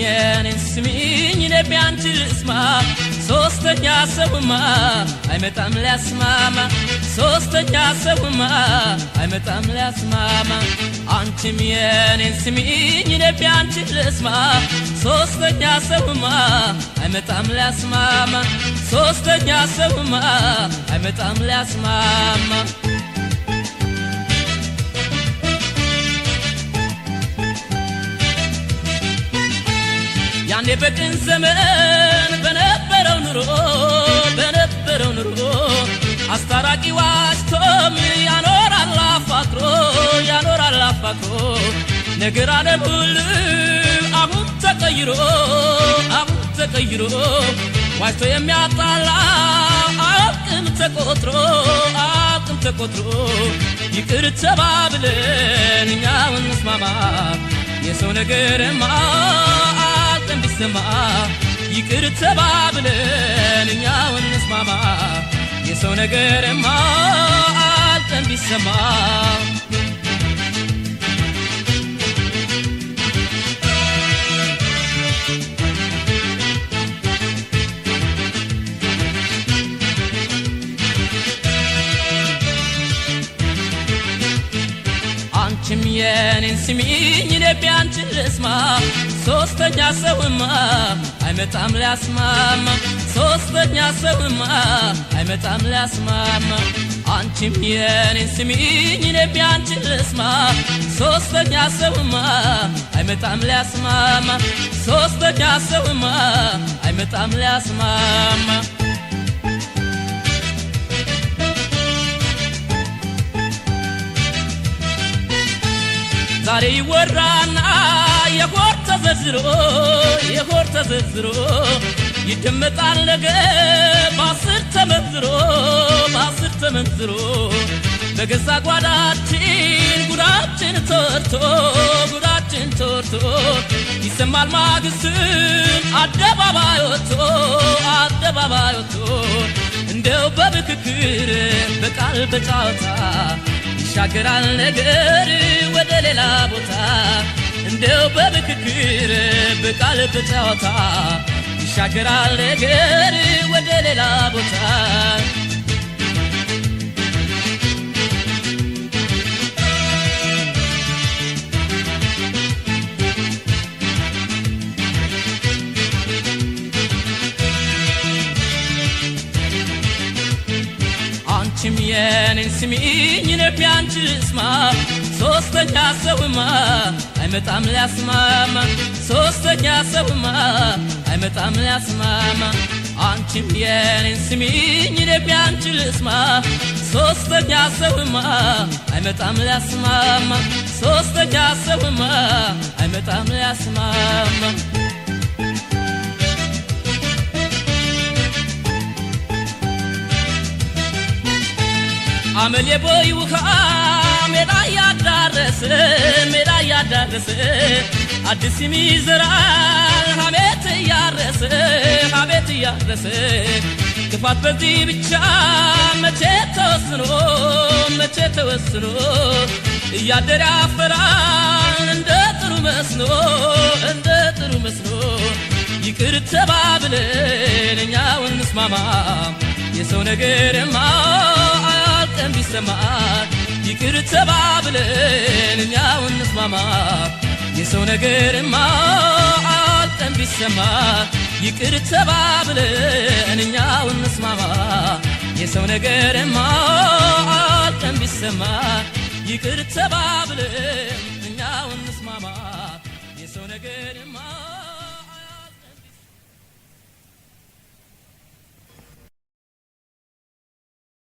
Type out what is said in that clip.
የኔን ስሚኝ ልቤ አንቺን ልስማ ሶስተኛ ሰውማ አይመጣም ሊያስማማ ሶስተኛ ሰውማ አይመጣም ሊያስማማ አንቺም የኔን ስሚኝ ልቤ አንቺን ልስማ ሶስተኛ ሰውማ አይመጣም ሊያስማማ ሶስተኛ ሰውማ አይመጣም ሊያስማማ ያኔ በቅን ዘመን በነበረው ኑሮ አስታራቂ ዋሽቶም ያኖራል አፋቅሮ ነገር ዓለም ሁሉ አሁን ተቀይሮ ዋሽቶ የሚያጣላ አቅም ተቆጥሮ ይቅር ተባብለን እኛው እንስማማ የሰው ነገርማ ቢሰማ ይቅር ተባብለን እኛው እንስማማ የሰው ነገርማ አልተን ቢሰማ አንቺም የኔን ስሚኝ ልቤ አንቺን ልስማ ሶስተኛ ሰውማ አይመጣም ሊያስማማ ሶስተኛ ሰውማ አይመጣም ሊያስማማ አንቺም የኔን ስሚኝ ልቤ አንቺን ልስማ ሶስተኛ ሰውማ አይመጣም ሊያስማማ ሶስተኛ ሰውማ አይመጣም ሊያስማማ ዛሬ ይወራና የሆር ተዘርዝሮ ይደመጣል ነገ በአስር ተመንዝሮ በገዛ ጓዳችን ጉዳችን ተወርቶ ይሰማል ማግስቱን አደባባይ ወጥቶ እንደው በምክክር በቃል በጫወታ ይሻገራል ነገር ወደ ሌላ ቦታ እንደው በምክክር በቃል በጫወታ ይሻገራል ነገር ወደ ሌላ ቦታ አንቺም የኔን ስሚኝ ልቤ አንቺን ልስማ ሶስተኛ ሰውማ አይመጣም ሊያስማማ ሶስተኛ ሰውማ አይመጣም ሊያስማማ አንቺም የኔን ስሚኝ ልቤ አንቺን ልስማ ሶስተኛ ሰውማ አይመጣም ሊያስማማ ሶስተኛ ሰውማ አይመጣም ሊያስማማ አመል የቦይ ውሃ ሜዳ ያዳረሰ አዲስ ሚዘራል ሀሜት ያረሰ ክፋት በዚህ ብቻ መቼ ተወስኖ እያደረ ያፈራል እንደ ጥሩ መስኖ ይቅር ተባብለን እኛው እንስማማ የሰው ነገርማ አልተን ቢሰማ ይቅር ተባብለን እኛው እንስማማ የሰው ነገርማ አልተን ቢሰማ ይቅር ተባብለን እኛው እንስማማ የሰው ነገርማ አልተን ቢሰማ ይቅር ተባብለን እኛው እንስማማ የሰው ነገርማ